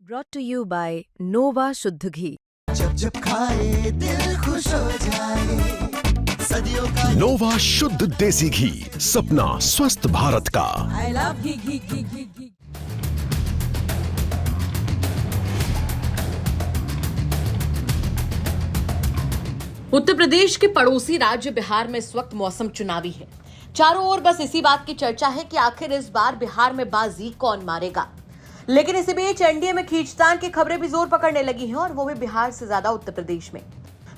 Brought to you by Nova शुद्ध घी। जब जब खाए दिल खुश हो जाए, सदियों का नोवा शुद्ध देसी घी, सपना स्वस्थ भारत का। I love घी। उत्तर प्रदेश के पड़ोसी राज्य बिहार में इस वक्त मौसम चुनावी है। चारों ओर बस इसी बात की चर्चा है कि आखिर इस बार बिहार में बाजी कौन मारेगा। लेकिन इसी बीच एनडीए में खींचतान की खबरें भी जोर पकड़ने लगी हैं, और वो भी बिहार से ज्यादा उत्तर प्रदेश में।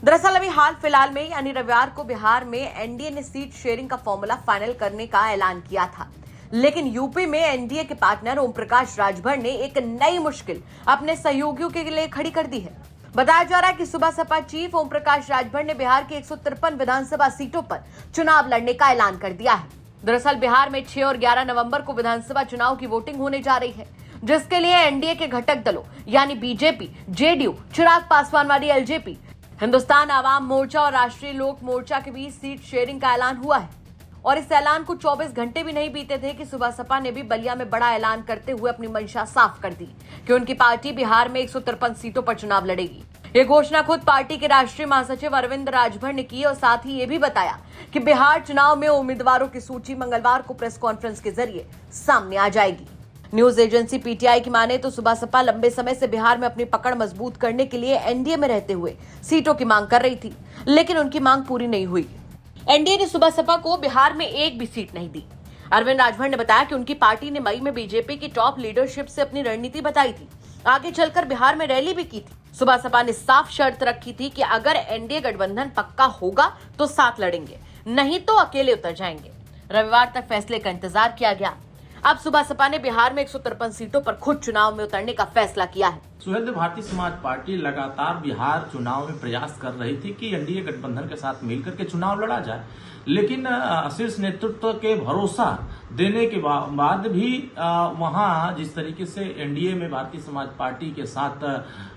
दरअसल अभी हाल फिलहाल में यानी रविवार को बिहार में एनडीए ने सीट शेयरिंग का फॉर्मूला फाइनल करने का ऐलान किया था। लेकिन यूपी में एनडीए के पार्टनर ओम प्रकाश राजभर ने एक नई मुश्किल अपने सहयोगियों के लिए खड़ी कर दी है। बताया जा रहा है कि सुबह सपा चीफ ओम प्रकाश राजभर ने बिहार की 153 विधानसभा सीटों पर चुनाव लड़ने का ऐलान कर दिया है। दरअसल बिहार में 6 और 11 नवंबर को विधानसभा चुनाव की वोटिंग होने जा रही है, जिसके लिए एनडीए के घटक दलों यानी बीजेपी, जेडीयू, चिराग पासवान वाली एलजेपी, हिंदुस्तान आवाम मोर्चा और राष्ट्रीय लोक मोर्चा के बीच सीट शेयरिंग का ऐलान हुआ है। और इस ऐलान को 24 घंटे भी नहीं बीते थे कि सुबह सपा ने भी बलिया में बड़ा ऐलान करते हुए अपनी मंशा साफ कर दी कि उनकी पार्टी बिहार में 153 सीटों पर चुनाव लड़ेगी। ये घोषणा खुद पार्टी के राष्ट्रीय महासचिव अरविंद राजभर ने की, और साथ ही ये भी बताया कि बिहार चुनाव में उम्मीदवारों की सूची मंगलवार को प्रेस कॉन्फ्रेंस के जरिए सामने आ जाएगी। न्यूज एजेंसी पीटीआई की माने तो सुबह सपा लंबे समय से बिहार में अपनी पकड़ मजबूत करने के लिए एनडीए में रहते हुए सीटों की मांग कर रही थी, लेकिन उनकी मांग पूरी नहीं हुई। एनडीए ने सुबह सपा को बिहार में एक भी सीट नहीं दी। अरविंद राजभर ने बताया कि उनकी पार्टी ने मई में बीजेपी की टॉप लीडरशिप से अपनी रणनीति बताई थी, आगे चलकर बिहार में रैली भी की थी। सुबह सपा ने साफ शर्त रखी थी कि अगर एनडीए गठबंधन पक्का होगा तो साथ लड़ेंगे, नहीं तो अकेले उतर जाएंगे। रविवार तक फैसले का इंतजार किया गया। अब सुबह सपा ने बिहार में 153 सीटों पर खुद चुनाव में उतरने का फैसला किया है। सुहेल, भारतीय समाज पार्टी लगातार बिहार चुनाव में प्रयास कर रही थी कि एनडीए गठबंधन के साथ मिलकर के चुनाव लड़ा जाए, लेकिन शीर्ष नेतृत्व के भरोसा देने के बाद भी वहां जिस तरीके से एनडीए में भारतीय समाज पार्टी के साथ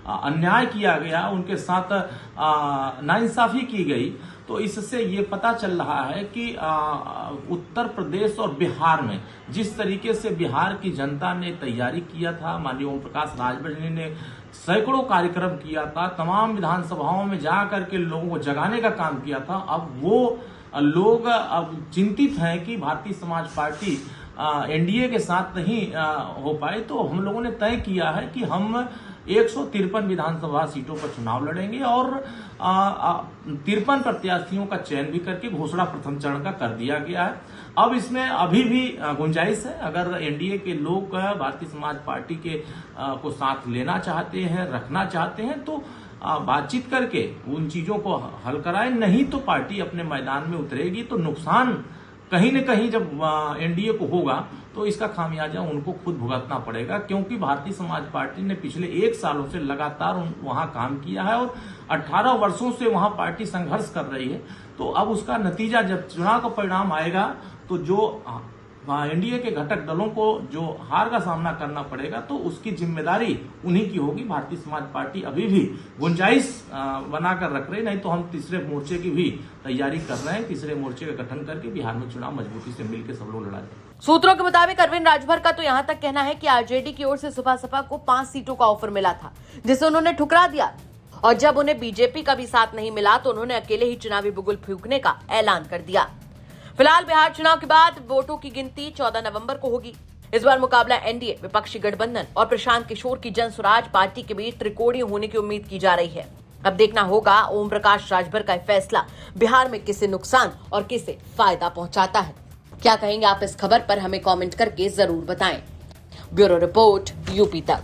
अन्याय किया गया, उनके साथ नाइंसाफी की गई, तो इससे ये पता चल रहा है कि उत्तर प्रदेश और बिहार में जिस तरीके से बिहार की जनता ने तैयारी किया था, माननीय ओम प्रकाश राजभर जी ने सैकड़ों कार्यक्रम किया था, तमाम विधानसभाओं में जा करके लोगों को जगाने का काम किया था। अब वो लोग अब चिंतित हैं कि भारतीय समाज पार्टी एनडीए के साथ नहीं हो पाए, तो हम लोगों ने तय किया है कि हम 153 विधानसभा सीटों पर चुनाव लड़ेंगे और 53 प्रत्याशियों का चयन भी करके घोषणा प्रथम चरण का कर दिया गया है। अब इसमें अभी भी गुंजाइश है, अगर एनडीए के लोग भारतीय समाज पार्टी के को साथ लेना चाहते हैं, रखना चाहते हैं, तो बातचीत करके उन चीजों को हल कराएं, नहीं तो पार्टी अपने मैदान में उतरेगी। तो नुकसान कहीं न कहीं जब एनडीए को होगा तो इसका खामियाजा उनको खुद भुगतना पड़ेगा, क्योंकि भारतीय समाज पार्टी ने पिछले 1 सालों से लगातार वहां काम किया है और 18 वर्षों से वहां पार्टी संघर्ष कर रही है। तो अब उसका नतीजा जब चुनाव का परिणाम आएगा तो जो एनडीए के घटक दलों को जो हार का सामना करना पड़ेगा, तो उसकी जिम्मेदारी उन्हीं की होगी। भारतीय समाज पार्टी अभी भी गुंजाइश बनाकर रख रही, नहीं तो हम तीसरे मोर्चे की भी तैयारी कर रहे हैं। तीसरे मोर्चे का गठन करके बिहार में चुनाव मजबूती से मिलकर सब लोग लड़ा जाए। सूत्रों के मुताबिक अरविंद राजभर का तो यहां तक कहना है कि आरजेडी की ओर से सुबह सपा को 5 सीटों का ऑफर मिला था, जिसे उन्होंने ठुकरा दिया, और जब उन्हें बीजेपी का भी साथ नहीं मिला तो उन्होंने अकेले ही चुनावी बुगुल फूंकने का ऐलान कर दिया। फिलहाल बिहार चुनाव के बाद वोटों की गिनती 14 नवंबर को होगी। इस बार मुकाबला एनडीए, विपक्षी गठबंधन और प्रशांत किशोर की जन स्वराज पार्टी के बीच त्रिकोणीय होने की उम्मीद की जा रही है। अब देखना होगा ओम प्रकाश राजभर का फैसला बिहार में किसे नुकसान और किसे फायदा पहुंचाता है। क्या कहेंगे आप इस खबर पर, हमें कमेंट करके जरूर बताएं। ब्यूरो रिपोर्ट, यूपी तक।